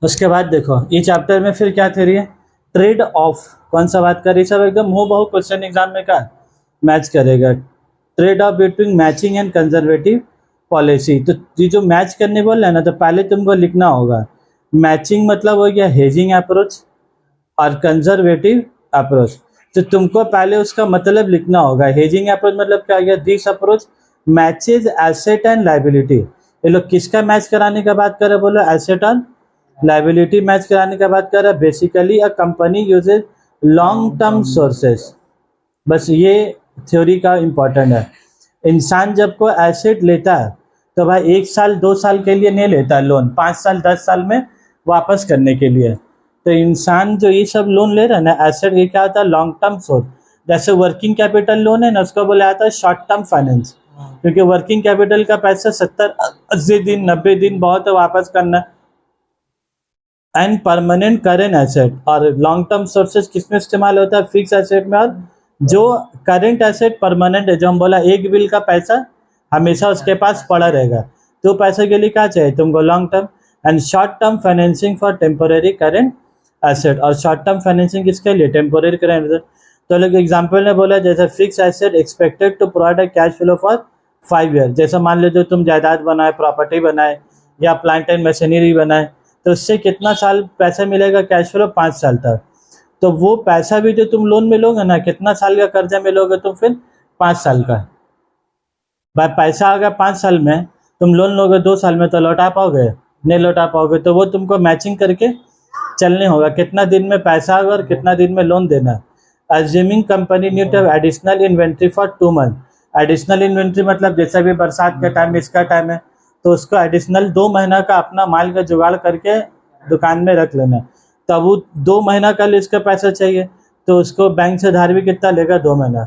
उसके बाद देखो ये चैप्टर में फिर क्या थ्योरी है, ट्रेड ऑफ, कौन सा बात कर रही, सब एकदम हो बहु क्वेश्चन एग्जाम में का मैच करेगा। Trade off between matching and conservative policy, तो ये जो मैच करने बोल रहा है ना, तो पहले तुमको लिखना होगा मैचिंग मतलब हो गया हेजिंग अप्रोच और कंजर्वेटिव अप्रोच। तो तुमको पहले उसका मतलब लिखना होगा। हेजिंग अप्रोच मतलब क्या गया, this approach matches asset and liability. ये लोग किसका मैच कराने का बात कर रहे, बोलो एसेट और लाइबिलिटी मैच कराने का बात कर रहा है। Basically a company uses long term sources, बस ये थ्योरी का इम्पोर्टेंट है। इंसान जब को एसेट लेता है तो भाई 1 साल 2 साल के लिए नहीं लेता लोन, 5 साल 10 साल में वापस करने के लिए। तो इंसान जो ये सब लोन ले रहा है ना, एसेट ये क्या होता है, लॉन्ग टर्म सोर्स। जैसे वर्किंग कैपिटल लोन है ना, उसको बोला जाता है शॉर्ट टर्म फाइनेंस, क्योंकि वर्किंग कैपिटल का पैसा 70 80 दिन 90 दिन बहुत है वापस करना। एंड परमानेंट करेंट एसेट, और लॉन्ग टर्म सोर्सेज किसमें इस्तेमाल होता है, फिक्स एसेट में। और जो करेंट एसेट परमानेंट है, जो हम बोला एक बिल का पैसा हमेशा उसके पास पड़ा रहेगा, तो पैसे के लिए क्या चाहिए तुमको, long term. And short term financing for temporary current asset, और शॉर्ट टर्म फाइनेंसिंग किसके लिए, टेम्पोररी करेंट एसेट। तो लोग एग्जाम्पल ने बोला जैसे fix asset expected to provide a cash flow for 5 year, जैसे मान लो जो तुम जायदाद बनाए, प्रॉपर्टी बनाए या प्लांट एंड मशीनरी बनाए, तो उससे कितना साल पैसा मिलेगा कैश फ्लो, 5 साल तक। तो वो पैसा भी जो तुम लोन में लोगे ना, कितना साल का कर्जा में लोगे तुम, फिर 5 साल का। भाई पैसा आ गया 5 साल में, तुम लोन लोगे 2 साल में, तो लौटा पाओगे, नहीं लौटा पाओगे। तो वो तुमको मैचिंग करके चलने होगा, कितना दिन में पैसा आएगा और कितना दिन में लोन देना। Assuming company need to additional inventory for 2 month, additional inventory मतलब जैसा भी बरसात का टाइम, इसका टाइम है, तो उसको एडिशनल 2 महीना का अपना माल का जुगाड़ करके दुकान में रख लेना। तब वो 2 महीना का इसका पैसा चाहिए, तो उसको बैंक से धार भी कितना लेगा, 2 महीना।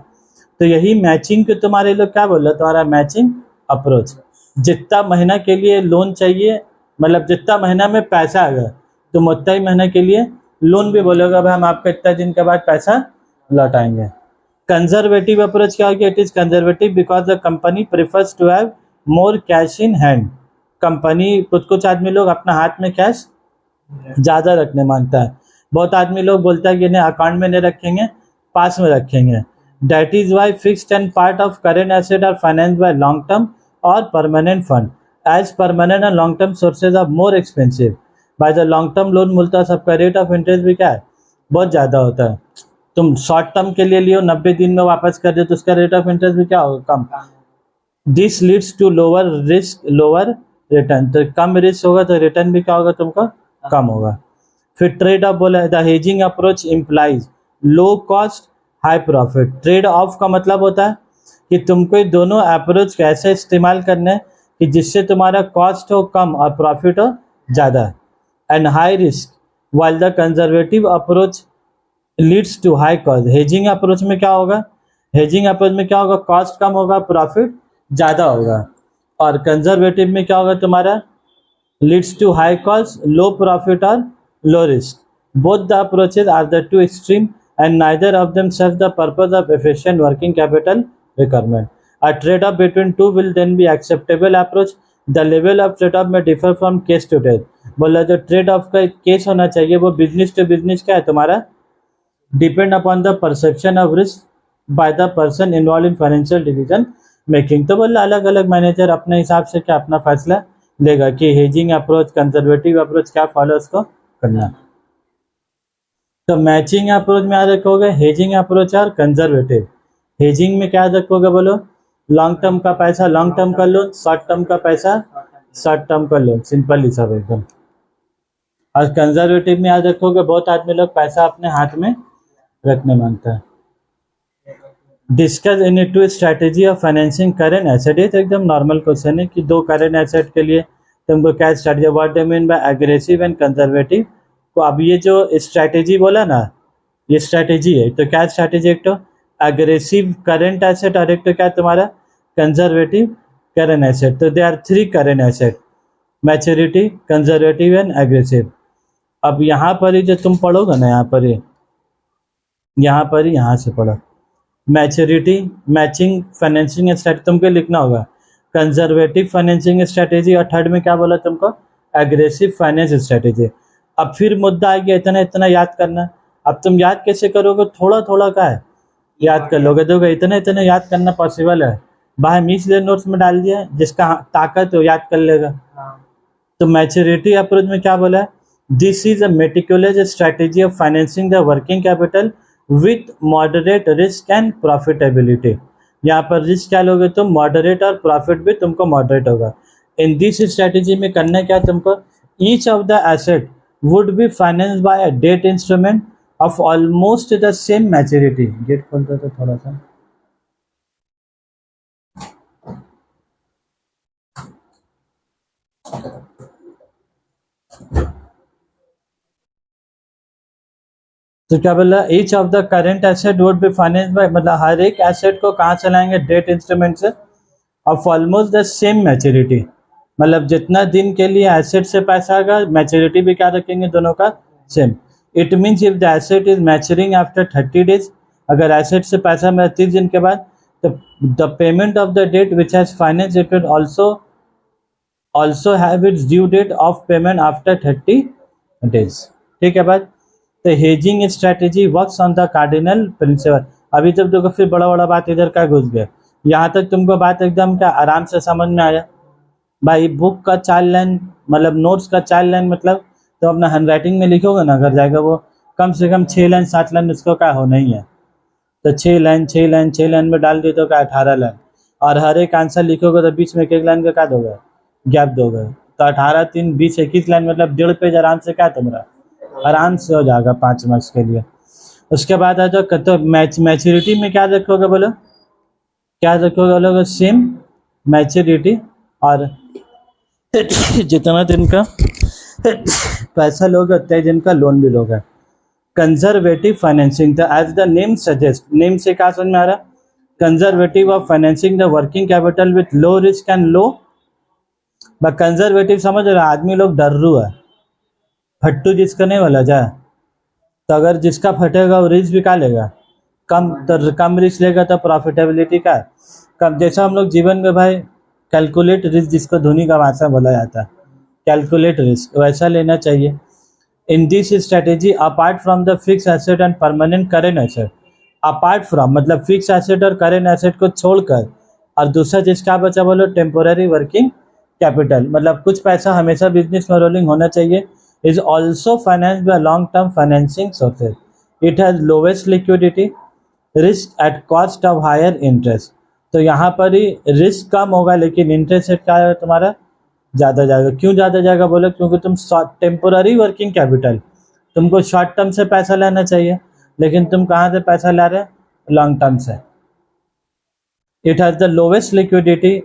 तो यही मैचिंग के तुम्हारे लोग क्या बोल रहे, तुम्हारा मैचिंग अप्रोच। जितना महीना के लिए लोन चाहिए, मतलब जितना महीना में पैसा आएगा तुम उतना ही महीने के लिए लोन भी बोलोगे, भाई हम आपको इतना दिन के बाद पैसा लौटाएंगे। कंजर्वेटिव अप्रोच क्या हो गया, it is conservative because the company prefers to have more cash in hand. Company कुछ आदमी लोग अपना हाथ में कैश ज़्यादा रखने मांगता है। बहुत आदमी लोग बोलता है कि नहीं अकाउंट में नहीं रखेंगे, पास में रखेंगे। That is why fixed and part of current asset are finance by long term और permanent fund, as permanent and long term sources are more expensive. By the long term loan मिलता है, सबका रेट ऑफ इंटरेस्ट भी क्या है, बहुत ज़्यादा होता है। तुम शॉर्ट टर्म के लिए लियो, 90 दिन में वापस कर दो, तो उसका रेट ऑफ इंटरेस्ट भी क्या होगा, कम। This leads to lower risk lower return, तो कम रिस्क होगा तो रिटर्न भी क्या होगा तुमको, कम होगा। फिर ट्रेड ऑफ बोला, the hedging approach implies low cost high profit. Trade off का मतलब होता है कि तुमको ये दोनों अप्रोच कैसे इस्तेमाल करना है कि जिससे तुम्हारा कॉस्ट हो कम और प्रॉफिट हो ज़्यादा। And high risk while the conservative approach leads to high cost. Hedging approach में क्या होगा, हेजिंग अप्रोच में क्या होगा, कॉस्ट कम होगा, प्रॉफिट ज़्यादा होगा। और कंजर्वेटिव में क्या होगा तुम्हारा, leads to high cost, low profit or low risk. Both the approaches are the two extreme and neither of them serves the purpose of efficient working capital requirement. A trade-off between two will then be acceptable approach. The level of trade-off may differ from case to case. बोला जो trade off का case होना चाहिए वो business to business क्या है तुम्हारा, depend upon the perception of risk by the person involve in financial decision making. तो बोला अलग अलग मैनेजर अपने हिसाब से क्या अपना फैसला लेगा कि हेजिंग अप्रोच कंजर्वेटिव अप्रोच क्या फॉलो उसको करना। तो मैचिंग अप्रोच में याद रखोगे हेजिंग अप्रोच और कंजर्वेटिव। हेजिंग में क्या याद रखोगे बोलो, लॉन्ग टर्म का पैसा लॉन्ग टर्म का लोन, शॉर्ट टर्म का पैसा शॉर्ट टर्म का लोन, सिंपल ही सब एकदम। और कंजर्वेटिव में याद रखोगे बहुत आदमी लोग पैसा अपने हाथ में रखने मांगता है। Discuss in to strategy of financing current asset, ये तो एकदम नॉर्मल क्वेश्चन है कि दो करेंट एसेट के लिए तुमको क्या strategy, what do mean by aggressive and conservative. तो अब ये जो स्ट्रैटेजी बोला ना, ये स्ट्रैटेजी है, तो क्या स्ट्रैटेजी, एक तो एग्रेसिव करेंट एसेट और एक तो क्या तुम्हारा कंजर्वेटिव करेंट एसेट। तो they are 3 current asset, maturity, conservative and aggressive. अब यहाँ पर ही जो तुम पढ़ोगे ना, यहाँ पर ही यहाँ से पढ़ो, मैच्योरिटी मैचिंग फाइनेंसिंग स्ट्रैटेजी तुमको लिखना होगा, कंजर्वेटिव फाइनेंसिंग स्ट्रैटेजी, और थर्ड में क्या बोला तुमको, एग्रेसिव फाइनेंस स्ट्रैटेजी। अब फिर मुद्दा आ गया इतना इतना याद करना। अब तुम याद कैसे करोगे, थोड़ा थोड़ा का है याद कर लोगे, देखो इतना इतना याद करना पॉसिबल है। बाहर मीच ले नोट्स में डाल दिया, जिसका ताकत हो याद कर लेगा। तो मैच्योरिटी अप्रोच में क्या बोला है, this is a meticulous strategy of financing the working capital with moderate risk and profitability. यहाँ पर रिस्क क्या लोगे तुम, मॉडरेट, और प्रॉफिट भी तुमको मॉडरेट होगा। इन दिस स्ट्रेटेजी में करना क्या तुमको, each of the asset would be finance by a debt instrument of almost the same maturity. Gate खोलता था थोड़ा सा। तो क्या बोला, each of the current asset would be finance by, मतलब हर एक एसेट को कहाँ चलाएंगे, डेट इंस्ट्रूमेंट से, of almost the same maturity. मतलब जितना दिन के लिए एसेट से पैसा आएगा, मैच्योरिटी भी क्या रखेंगे दोनों का same. It means if the asset is maturing after 30 days, अगर एसेट से पैसा मैं 30 दिन के बाद, the payment of the debt which has finance it will also have its due date of payment after 30 days। ठीक है बात। तो hedging strategy works on the cardinal principle. अभी जब देखो फिर बड़ा बड़ा बात इधर का घुस गया, यहाँ तक तुमको बात एकदम क्या आराम से समझ में आया भाई। बुक का 4 लाइन मतलब नोट्स का 4 लाइन मतलब तो अपना हैंड राइटिंग में लिखोगे ना, अगर जाएगा वो कम से कम 6 लाइन 7 लाइन उसको क्या हो नहीं है। तो 6 लाइन 6 लाइन 6 लाइन में डाल दी तो क्या 18 लाइन, और हर एक आंसर लिखोगे तो बीच में एक एक लाइन का क्या दोगे, गैप दोगे। तो 18 3 20 21 लाइन मतलब 1.5 पेज आराम से क्या तुम्हारा आराम से हो जाएगा 5 मार्क्स के लिए। उसके बाद आ जाओ तो मैच्योरिटी में क्या रखोगे बोलो, क्या रखोगे बोलोगे, सेम मैच्योरिटी, और जितना दिन का पैसा लोगे उतने ही दिन का लोन भी लोगे। Conservative financing, the as the name suggest, name से क्या समझ में आ रहा, conservative of financing the working capital with low risk and low. Conservative समझ रहे, आदमी लोग डर्रू है, फट्टू जिसका नहीं वाला जाए, तो अगर जिसका फटेगा वो रिस्क भी का लेगा, कम, तो कम रिस्क लेगा तो प्रॉफिटेबिलिटी का कम। जैसा हम लोग जीवन में भाई कैलकुलेट रिस्क, जिसको धोनी का भाषा बोला जाता है, कैलकुलेट रिस्क, वैसा लेना चाहिए। In this strategy apart from the fix asset and permanent current asset, apart from मतलब फिक्स एसेट और करेंट एसेट को छोड़कर, और दूसरा जिसका बचा बोलो टेम्पोररी वर्किंग कैपिटल, मतलब कुछ पैसा हमेशा बिजनेस में रोलिंग होना चाहिए, is also finance by long term financing sources. It has lowest liquidity, risk at cost of higher interest. तो यहाँ पर ही रिस्क कम होगा लेकिन इंटरेस्ट रेट क्या है तुम्हारा ज़्यादा जाएगा। क्यों ज़्यादा जाएगा बोलो, क्योंकि तुम टेम्पोररी वर्किंग कैपिटल, तुमको शॉर्ट टर्म से पैसा लेना चाहिए, लेकिन तुम कहाँ से पैसा ला रहे, लॉन्ग टर्म से। It has the lowest liquidity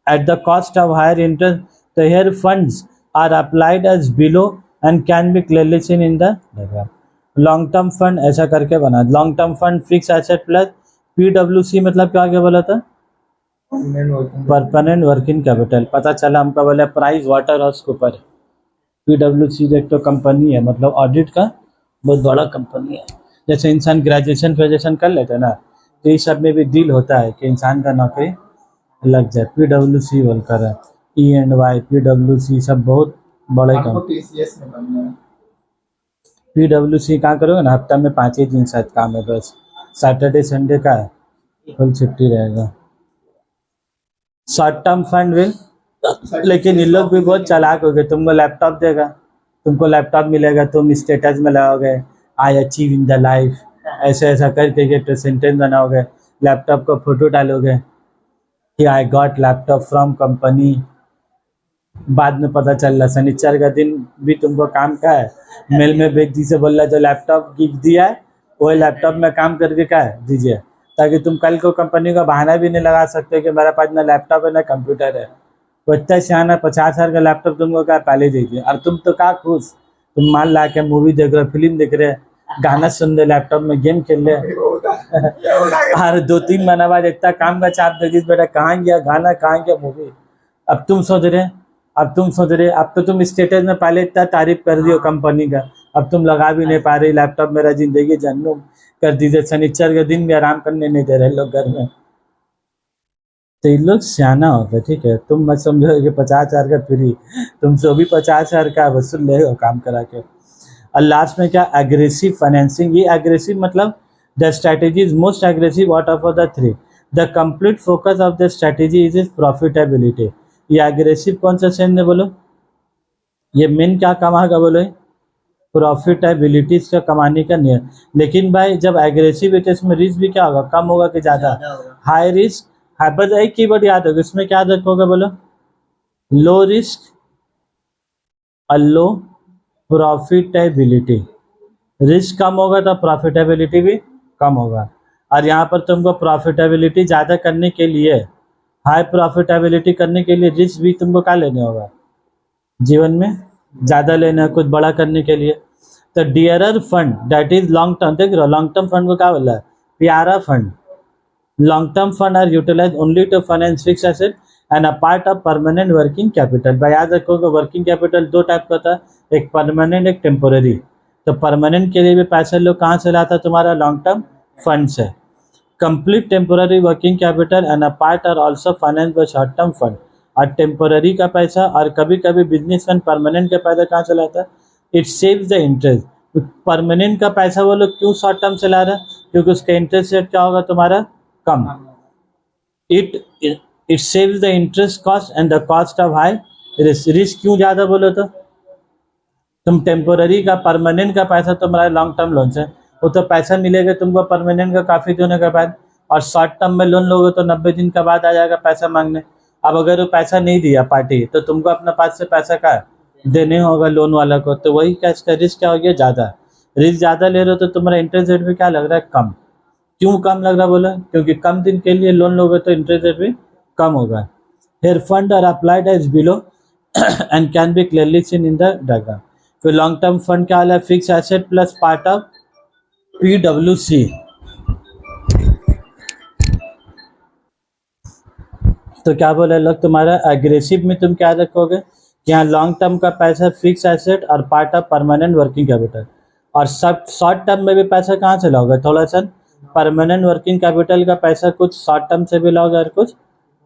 at the cost of higher interest, तो here funds are applied as below and can be clearly seen in the diagram. Long term fund ऐसा करके बना, long term fund fix asset plus PWC, मतलब क्या आगे बोला था, permanent working capital. पता चला हमका बोला प्राइस वाटर हाउस के ऊपर। PWC एक तो कंपनी है, मतलब ऑडिट का बहुत बड़ा कंपनी है। जैसे इंसान ग्रेजुएशन फेजुएशन कर लेते हैं ना, तो इस सब में भी डील होता है कि इंसान का नौकरी लग जाए। PWC बोलकर है, E&Y PWC सब बहुत बड़े कंपनी। PWC कहाँ करोगे ना, हफ्ता में 5 ही दिन शायद काम है बस, सैटरडे संडे का है फुल छुट्टी रहेगा। शॉर्ट टर्म फंड विल, लेकिन इन लोग भी बहुत चालाक हो गए, तुमको लैपटॉप देगा, तुमको लैपटॉप मिलेगा, तुम स्टेटस में लगाओगे I achieve in the life, ऐसे ऐसा करके सेंटेंस बनाओगे, लैपटॉप को फोटो डालोगे कि I got laptop from company. बाद में पता चल रहा शनिचर का दिन भी तुमको काम का है, मेल में व्यक्ति से बोल रहा जो लैपटॉप गिफ्ट दिया है वही लैपटॉप में काम करके क्या है दीजिए, ताकि तुम कल को कंपनी का बहाना भी नहीं लगा सकते कि मेरे पास ना लैपटॉप है ना कंप्यूटर है। वो इतना सियाना 50,000 का लैपटॉप तुमको क्या पहले दीजिए, और तुम तो क्या खुश, तुम मान ला के मूवी देख रहे, फिल्म देख रहे, गाना सुन रहे, लैपटॉप में गेम खेल रहे और 2-3 महीना बाद इतना काम का चाप दे बेटा, कहाँ गया गाना, कहाँ गया मूवी। अब तुम सोच रहे अब तो तुम स्टेटस में पहले इतना तारीफ कर रही हो कंपनी का, अब तुम लगा भी नहीं पा रही, लैपटॉप मेरा जिंदगी जन्नत कर दीजिए, शनिचर के दिन भी आराम करने नहीं दे रहे लोग घर में। तो ये लोग सियाना होते, ठीक है, तुम मत समझो कि 50,000 का फ्री, तुमसे भी 50,000 का वसूल लेगा काम करा के। और लास्ट में क्या, एग्रेसिव फाइनेंसिंग। ये एग्रेसिव मतलब the strategy is most aggressive out of the three, the complete focus of the strategy is is profitability. ये एग्रेसिव कौन सा सेंस है बोलो, ये मेन क्या कमाएगा बोलो, प्रॉफिटेबिलिटी का कमाने का नियम। लेकिन भाई जब एग्रेसिव है तो इसमें रिस्क भी क्या होगा, कम होगा कि ज़्यादा, हाई रिस्क हाई। बस एक कीवर्ड याद होगा, इसमें क्या रखोगे बोलो, लो रिस्क और लो प्रॉफिटेबिलिटी। रिस्क कम होगा तो प्रॉफिटेबिलिटी भी कम होगा। और यहाँ पर तुमको प्रॉफिटेबिलिटी ज़्यादा करने के लिए, हाई प्रॉफिटेबिलिटी करने के लिए रिस्क भी तुमको क्या लेने होगा, जीवन में ज़्यादा लेना है, कुछ बड़ा करने के लिए। तो dearer fund that is long term, देख रहे हो लॉन्ग टर्म फंड को क्या बोला है, प्यारा fund. Long term fund are utilize only to finance fix asset and a part of permanent working capital. भाई याद रखोगे वर्किंग कैपिटल दो टाइप का होता है, एक परमानेंट एक टेम्पोररी। तो परमानेंट के लिए भी पैसा लोग कहाँ से लाता है, तुम्हारा लॉन्ग टर्म फंड से। Complete temporary working capital and a part are also finance by short term fund. और टेम्पोररी का पैसा और कभी कभी बिजनेसमैन परमानेंट का पैसा कहाँ से लाता है, it saves the interest. Permanent का पैसा वो लोग क्यों शॉर्ट टर्म से ला रहा है, क्योंकि उसका इंटरेस्ट रेट क्या होगा तुम्हारा, कम। It saves the interest cost and the cost of high risk. Risk क्यों ज़्यादा बोलो तो, तुम टेम्पोररी का परमानेंट का पैसा तुम्हारा लॉन्ग टर्म लोन से, वो तो पैसा मिलेगा तुमको परमानेंट का काफ़ी दिनों के बाद, और शॉर्ट टर्म में लोन लोगे तो 90 दिन के बाद आ जाएगा पैसा मांगने। अब अगर वो पैसा नहीं दिया पार्टी तो तुमको अपना पास से पैसा का देने होगा लोन वाला को, तो वही क्या इसका रिस्क क्या हो गया, ज़्यादा। रिस्क ज़्यादा ले रहे हो तो तुम्हारा इंटरेस्ट रेट भी क्या लग रहा है, कम। क्यों कम लग रहा बोला, क्योंकि कम दिन के लिए लोन लोगे तो इंटरेस्ट रेट भी कम होगा। Here fund are applied as below and can be clearly seen in the diagram. फिर लॉन्ग टर्म फंड क्या है, fix asset plus part of PWC। तो क्या बोले लोग, तुम्हारा एग्रेसिव में तुम क्या रखोगे, यहाँ लॉन्ग टर्म का पैसा फिक्स एसेट और part of permanent working capital. और शॉर्ट टर्म में भी पैसा कहाँ से लाओगे, थोड़ा सा परमानेंट वर्किंग कैपिटल का पैसा कुछ शॉर्ट टर्म से भी लाओगे और कुछ,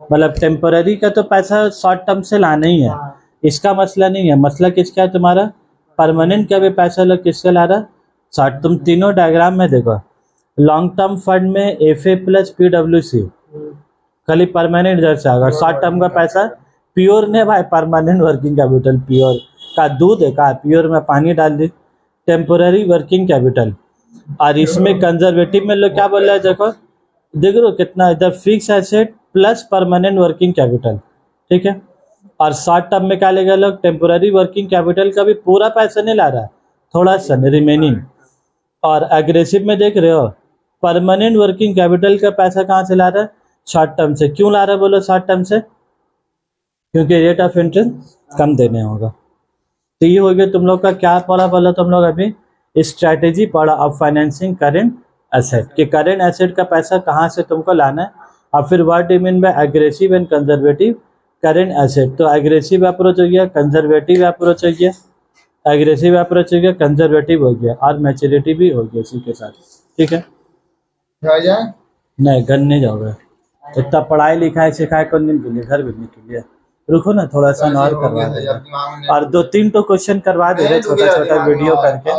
मतलब टेम्पोररी का तो पैसा शॉर्ट टर्म से लाना ही है, इसका मसला नहीं है। मसला किसका है तुम्हारा, परमानेंट का भी पैसा लोग किससे ला रहा, शॉर्ट। तुम तीनों डायग्राम में देखो, लॉन्ग टर्म फंड में FA प्लस PWC खाली परमानेंट इधर से आएगा। शॉर्ट टर्म का पैसा प्योर ने भाई, परमानेंट वर्किंग कैपिटल प्योर का दूध है का, प्योर में पानी डाल दी, टेम्पोररी वर्किंग कैपिटल। और इसमें कंजर्वेटिव में लोग क्या बोल रहे हैं, देखो देख लो कितना इधर fix asset plus permanent working capital, ठीक है। और शॉर्ट टर्म में क्या लेगा लोग, टेम्पोररी वर्किंग कैपिटल का भी पूरा पैसा नहीं ला रहा है, थोड़ा सा रिमेनिंग। और एग्रेसिव में देख रहे हो परमानेंट वर्किंग कैपिटल का पैसा कहाँ से ला रहा है, शॉर्ट टर्म से। क्यों ला रहा है बोलो शॉर्ट टर्म से, क्योंकि रेट ऑफ इंटरेस्ट कम देने होगा। तो ये हो गया तुम लोग का क्या पढ़ा बोला, तुम लोग अभी स्ट्रैटेजी पढ़ा ऑफ फाइनेंसिंग करेंट एसेट, कि करेंट एसेट का पैसा कहाँ से तुमको लाना है। और फिर what do mean by aggressive and conservative current asset. तो एग्रेसिव अप्रोच हो गया, कंजर्वेटिव अप्रोच हो गया, एग्रेसिव अप्रोच हो गया, कंजर्वेटिव हो गया, और मैच्योरिटी भी हो गया इसी के साथ, ठीक है। नहीं घर नहीं जाओगे, इतना पढ़ाई लिखाई सिखाए कौन दिन के लिए, घर भेजने के लिए। रुको ना थोड़ा सा और करवा दे, और 2-3 तो क्वेश्चन करवा दे रहे छोटा छोटा वीडियो करके।